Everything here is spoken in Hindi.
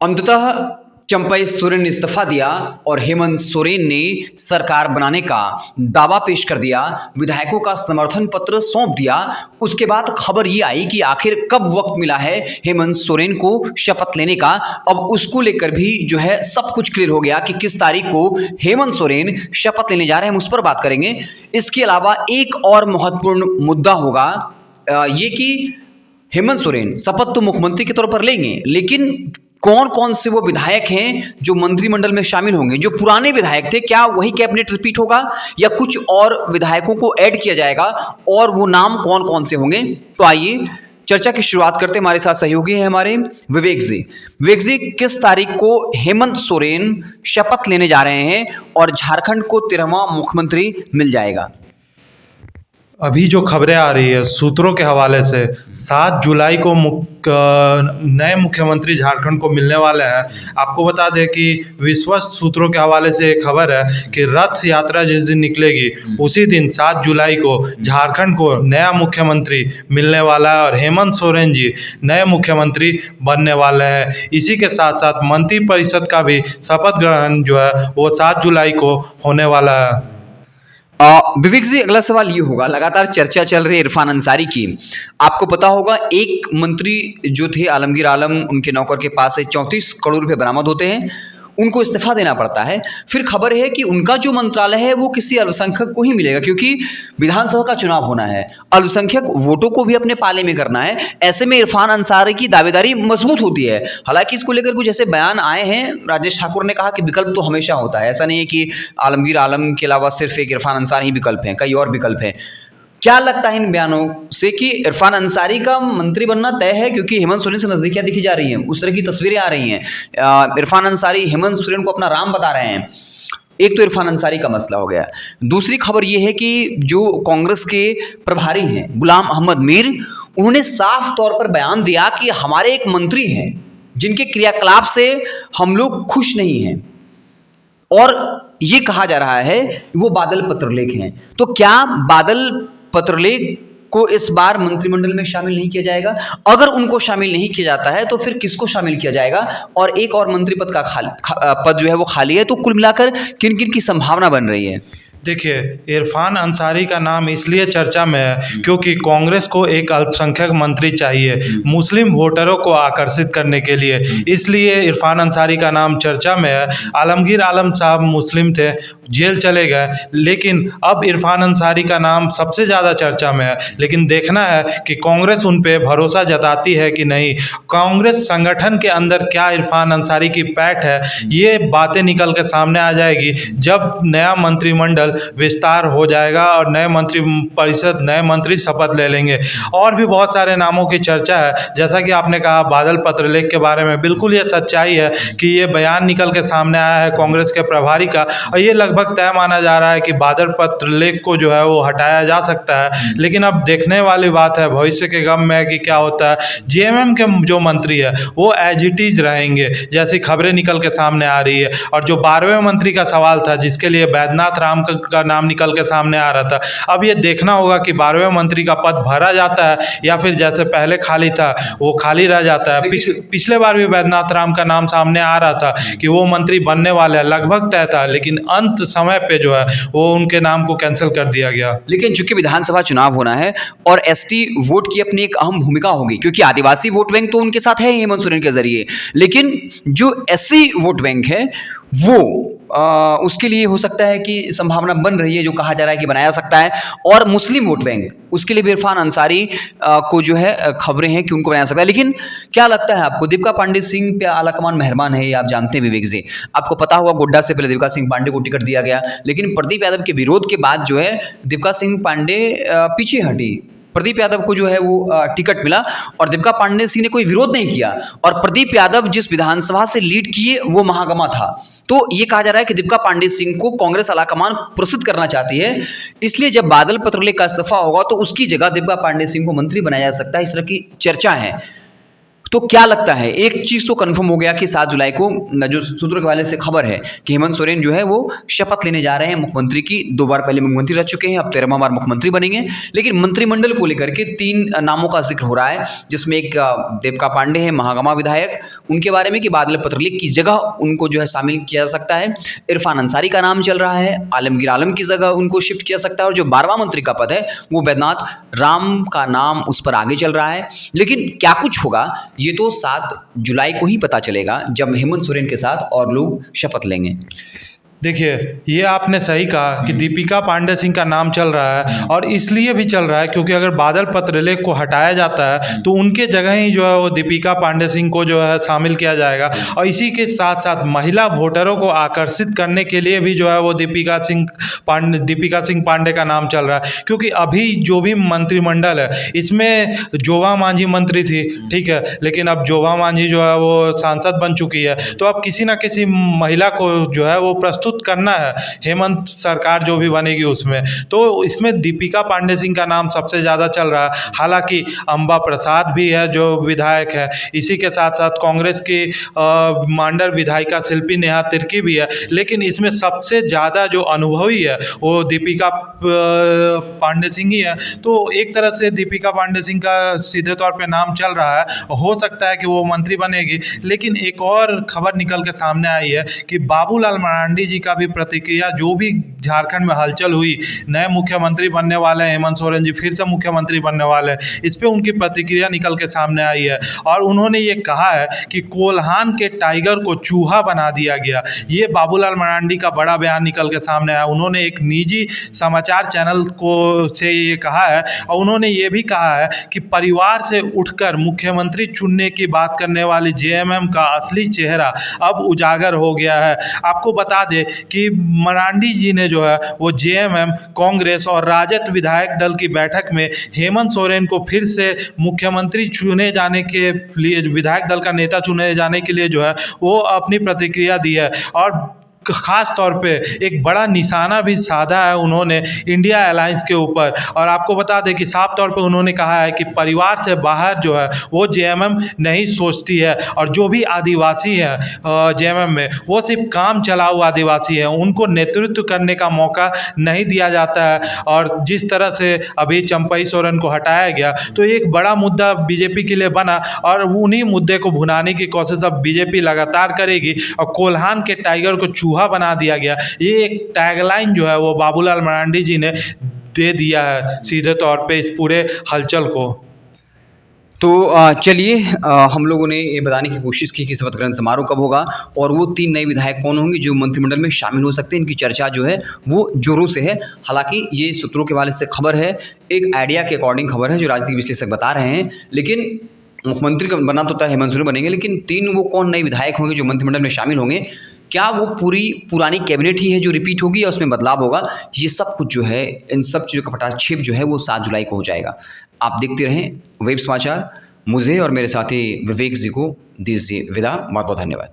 अंततः चंपई सोरेन ने इस्तीफा दिया और हेमंत सोरेन ने सरकार बनाने का दावा पेश कर दिया, विधायकों का समर्थन पत्र सौंप दिया। उसके बाद खबर ये आई कि आखिर कब वक्त मिला है हेमंत सोरेन को शपथ लेने का। अब उसको लेकर भी जो है सब कुछ क्लियर हो गया कि किस तारीख को हेमंत सोरेन शपथ लेने जा रहे हैं, हम उस पर बात करेंगे। इसके अलावा एक और महत्वपूर्ण मुद्दा होगा ये कि हेमंत सोरेन शपथ तो मुख्यमंत्री के तौर पर लेंगे, लेकिन कौन कौन से वो विधायक हैं जो मंत्रिमंडल में शामिल होंगे। जो पुराने विधायक थे, क्या वही कैबिनेट रिपीट होगा या कुछ और विधायकों को ऐड किया जाएगा, और वो नाम कौन कौन से होंगे। तो आइए चर्चा की शुरुआत करते हैं। हमारे साथ सहयोगी हैं हमारे विवेक जी। विवेक जी, किस तारीख को हेमंत सोरेन शपथ लेने जा रहे हैं और झारखंड को 13वां मुख्यमंत्री मिल जाएगा? अभी जो खबरें आ रही है सूत्रों के हवाले से 7 जुलाई को नए मुख्यमंत्री झारखंड को मिलने वाले हैं। आपको बता दें कि विश्वस्त सूत्रों के हवाले से एक खबर है कि रथ यात्रा जिस दिन निकलेगी उसी दिन 7 जुलाई को झारखंड को नया मुख्यमंत्री मिलने वाला है और हेमंत सोरेन जी नए मुख्यमंत्री बनने वाले हैं। इसी के साथ साथ मंत्रिपरिषद का भी शपथ ग्रहण जो है वो 7 जुलाई को होने वाला है। विवेक जी, अगला सवाल ये होगा, लगातार चर्चा चल रही है इरफान अंसारी की। आपको पता होगा एक मंत्री जो थे आलमगीर आलम, उनके नौकर के पास से 34 करोड़ रुपए बरामद होते हैं, उनको इस्तीफा देना पड़ता है। फिर खबर है कि उनका जो मंत्रालय है वो किसी अल्पसंख्यक को ही मिलेगा, क्योंकि विधानसभा का चुनाव होना है, अल्पसंख्यक वोटों को भी अपने पाले में करना है। ऐसे में इरफान अंसारी की दावेदारी मजबूत होती है। हालांकि इसको लेकर कुछ ऐसे बयान आए हैं, राजेश ठाकुर ने कहा कि विकल्प तो हमेशा होता है, ऐसा नहीं है कि आलमगीर आलम के अलावा सिर्फ एक इरफान अंसारी ही विकल्प हैं, कई और विकल्प हैं। क्या लगता है इन बयानों से कि इरफान अंसारी का मंत्री बनना तय है, क्योंकि हेमंत सोरेन से नजदीकियां दिखी जा रही हैं, उस तरह की तस्वीरें आ रही हैं। इरफान अंसारी हेमंत सोरेन को अपना राम बता रहे हैं। एक तो इरफान अंसारी का मसला हो गया। दूसरी खबर यह है कि जो कांग्रेस के प्रभारी हैं गुलाम अहमद मीर, उन्होंने साफ तौर पर बयान दिया कि हमारे एक मंत्री हैं जिनके क्रियाकलाप से हम लोग खुश नहीं हैं, और ये कहा जा रहा है वो बादल पत्रलेख हैं। तो क्या बादल पत्रलेख को इस बार मंत्रिमंडल में शामिल नहीं किया जाएगा? अगर उनको शामिल नहीं किया जाता है तो फिर किसको शामिल किया जाएगा? और एक और मंत्री पद का पद जो है वो खाली है। तो कुल मिलाकर किन किन की संभावना बन रही है? देखिए, इरफान अंसारी का नाम इसलिए चर्चा में है क्योंकि कांग्रेस को एक अल्पसंख्यक मंत्री चाहिए मुस्लिम वोटरों को आकर्षित करने के लिए, इसलिए इरफान अंसारी का नाम चर्चा में है। आलमगीर आलम साहब मुस्लिम थे, जेल चले गए, लेकिन अब इरफान अंसारी का नाम सबसे ज़्यादा चर्चा में है। लेकिन देखना है कि कांग्रेस उन पे भरोसा जताती है कि नहीं। कांग्रेस संगठन के अंदर क्या इरफान अंसारी की पैठ है, ये बातें निकल के सामने आ जाएगी जब नया मंत्रिमंडल विस्तार हो जाएगा और नए मंत्री परिषद नए मंत्री शपथ ले लेंगे। और भी बहुत सारे नामों की चर्चा है, जैसा कि आपने कहा बादल पत्रलेख के बारे में, बिल्कुल ये सच्चाई है कि ये बयान निकल के सामने आया है कांग्रेस के प्रभारी का, और ये लगभग तय माना जा रहा है कि बादल पत्रलेख को जो है वो हटाया जा सकता है। लेकिन अब देखने वाली बात है, भविष्य के गम में है कि क्या होता है। जेएमएम के जो मंत्री है वो एज इट इज रहेंगे, जैसी खबरें निकल के सामने आ रही है। और जो 12वें मंत्री का सवाल था जिसके लिए बैद्यनाथ राम का नाम निकल के सामने आ रहा था, अब ये देखना होगा कि 12वें मंत्री का पद भरा जाता है या फिर जैसे पहले खाली था वो खाली रह जाता है। पिछले बार भी बैद्यनाथ राम का नाम सामने आ रहा था कि वो मंत्री बनने वाले हैं, लगभग तय था, लेकिन अंत समय पे जो है वो उनके नाम को कैंसिल कर दिया गया। लेकिन चूंकि विधानसभा चुनाव होना है और एसटी वोट की अपनी एक अहम भूमिका होगी, क्योंकि आदिवासी वोट बैंक तो उनके साथ है हेमंत सोरेन के जरिए, लेकिन जो एससी वोट बैंक है वो उसके लिए हो सकता है कि संभावना बन रही है, जो कहा जा रहा है कि बनाया सकता है। और मुस्लिम वोट बैंक, उसके लिए भी इरफान अंसारी को जो है खबरें हैं कि उनको बनाया सकता है। लेकिन क्या लगता है आपको, दीपिका पांडे सिंह पे आलाकमान मेहरबान है, ये आप जानते हैं विवेक जी। आपको पता होगा गोड्डा से पहले दीपिका सिंह पांडे को टिकट दिया गया, लेकिन प्रदीप यादव के विरोध के बाद जो है दीपिका सिंह पांडे पीछे हटी, प्रदीप यादव को जो है वो टिकट मिला और दीपिका पांडे सिंह ने कोई विरोध नहीं किया। और प्रदीप यादव जिस विधानसभा से लीड किए वो महागमा था। तो ये कहा जा रहा है कि दीपिका पांडे सिंह को कांग्रेस आलाकमान पुरस्कृत करना चाहती है, इसलिए जब बादल पत्रलेख का इस्तीफा होगा तो उसकी जगह दीपिका पांडे सिंह को मंत्री बनाया जा सकता है, इस तरह की चर्चा है। तो क्या लगता है, एक चीज़ तो कंफर्म हो गया कि 7 जुलाई को जो सूत्रों के हवाले से खबर है कि हेमंत सोरेन जो है वो शपथ लेने जा रहे हैं मुख्यमंत्री की। 2 बार पहले मुख्यमंत्री रह चुके हैं, अब 13वां बार मुख्यमंत्री बनेंगे। लेकिन मंत्रिमंडल को लेकर के 3 नामों का जिक्र हो रहा है, जिसमें एक देवका पांडे है, महागामा विधायक, उनके बारे में कि बादल पत्रलेख की जगह उनको जो है शामिल किया जा सकता है। इरफान अंसारी का नाम चल रहा है, आलमगीर आलम की जगह उनको शिफ्ट किया सकता है, और जो 12वां मंत्री का पद है वो वैद्यनाथ राम का नाम उस पर आगे चल रहा है। लेकिन क्या कुछ होगा ये तो 7 जुलाई को ही पता चलेगा, जब हेमंत सोरेन के साथ और लोग शपथ लेंगे। देखिए, ये आपने सही कहा कि दीपिका पांडे सिंह का नाम चल रहा है, और इसलिए भी चल रहा है क्योंकि अगर बादल पत्रलेख को हटाया जाता है तो उनके जगह ही जो है वो दीपिका पांडे सिंह को जो है शामिल किया जाएगा। और इसी के साथ साथ महिला वोटरों को आकर्षित करने के लिए भी जो है वो दीपिका सिंह पांडे का नाम चल रहा है। क्योंकि अभी जो भी मंत्रिमंडल है इसमें जोबा मांझी मंत्री थी, ठीक है, लेकिन अब जोबा मांझी जो है वो सांसद बन चुकी है, तो अब किसी ना किसी महिला को जो है वो प्रस्तुत करना है हेमंत सरकार जो भी बनेगी उसमें। तो इसमें दीपिका पांडे सिंह का नाम सबसे ज़्यादा चल रहा है। हालांकि अंबा प्रसाद भी है जो विधायक है, इसी के साथ साथ कांग्रेस की मांडर विधायिका शिल्पी नेहा तिर्की भी है, लेकिन इसमें सबसे ज़्यादा जो अनुभवी है वो दीपिका पांडे सिंह ही है। तो एक तरह से दीपिका पांडे सिंह का सीधे तौर पे नाम चल रहा है, हो सकता है कि वो मंत्री बनेगी। लेकिन एक और खबर निकल के सामने आई है कि बाबूलाल मरांडी जी का भी प्रतिक्रिया, जो भी झारखंड में हलचल हुई, नए मुख्यमंत्री बनने वाले हैं हेमंत सोरेन जी, फिर से मुख्यमंत्री बनने वाले हैं, इस पे उनकी प्रतिक्रिया निकल के सामने आई है। और उन्होंने ये कहा है कि कोल्हान के टाइगर को चूहा बना दिया गया। ये बाबूलाल मरांडी का बड़ा बयान निकल के सामने आया। उन्होंने एक निजी समाचार चैनल को से ये कहा है, और उन्होंने ये भी कहा है कि परिवार से उठकर मुख्यमंत्री चुनने की बात करने वाली जेएमएम का असली चेहरा अब उजागर हो गया है। आपको बता दें कि मरांडी जी ने जो है वो जेएमएम, कांग्रेस और राजद विधायक दल की बैठक में हेमंत सोरेन को फिर से मुख्यमंत्री चुने जाने के लिए, विधायक दल का नेता चुने जाने के लिए जो है वो अपनी प्रतिक्रिया दी है। और ख़ास तौर पे एक बड़ा निशाना भी साधा है उन्होंने इंडिया अलायंस के ऊपर। और आपको बता दें कि साफ तौर पे उन्होंने कहा है कि परिवार से बाहर जो है वो जेएमएम नहीं सोचती है, और जो भी आदिवासी हैं जेएमएम में, वो सिर्फ काम चलाऊ आदिवासी हैं, उनको नेतृत्व करने का मौका नहीं दिया जाता है। और जिस तरह से अभी चंपई सोरेन को हटाया गया, तो एक बड़ा मुद्दा बीजेपी के लिए बना, और उन्हीं मुद्दे को भुनाने की कोशिश अब बीजेपी लगातार करेगी। और कोल्हान के टाइगर को चूहा बना दिया गया, ये एक टैगलाइन जो है वो बाबूलाल मरांडी जी ने दे दिया है सीधे तौर पे इस पूरे हलचल को। तो चलिए, हम लोगों ने ये बताने की कोशिश की कि शपथ ग्रहण समारोह कब होगा और वो 3 नए विधायक कौन होंगे जो मंत्रिमंडल में शामिल हो सकते हैं। इनकी चर्चा जो है वो जोरों से है। हालांकि ये सूत्रों के हवाले से खबर है, एक आइडिया के अकॉर्डिंग खबर है जो राजनीतिक विश्लेषक बता रहे हैं। लेकिन मुख्यमंत्री का बनना तो तय हेमंत सोरेन बनेंगे, लेकिन 3 वो कौन नए विधायक होंगे जो मंत्रिमंडल में शामिल होंगे, क्या वो पूरी पुरानी कैबिनेट ही है जो रिपीट होगी या उसमें बदलाव होगा, ये सब कुछ जो है, इन सब चीज़ों का पटाक्षेप जो है वो 7 जुलाई को हो जाएगा। आप देखते रहें वेब समाचार। मुझे और मेरे साथी विवेक जी को दीजिए विदा। बहुत बहुत धन्यवाद।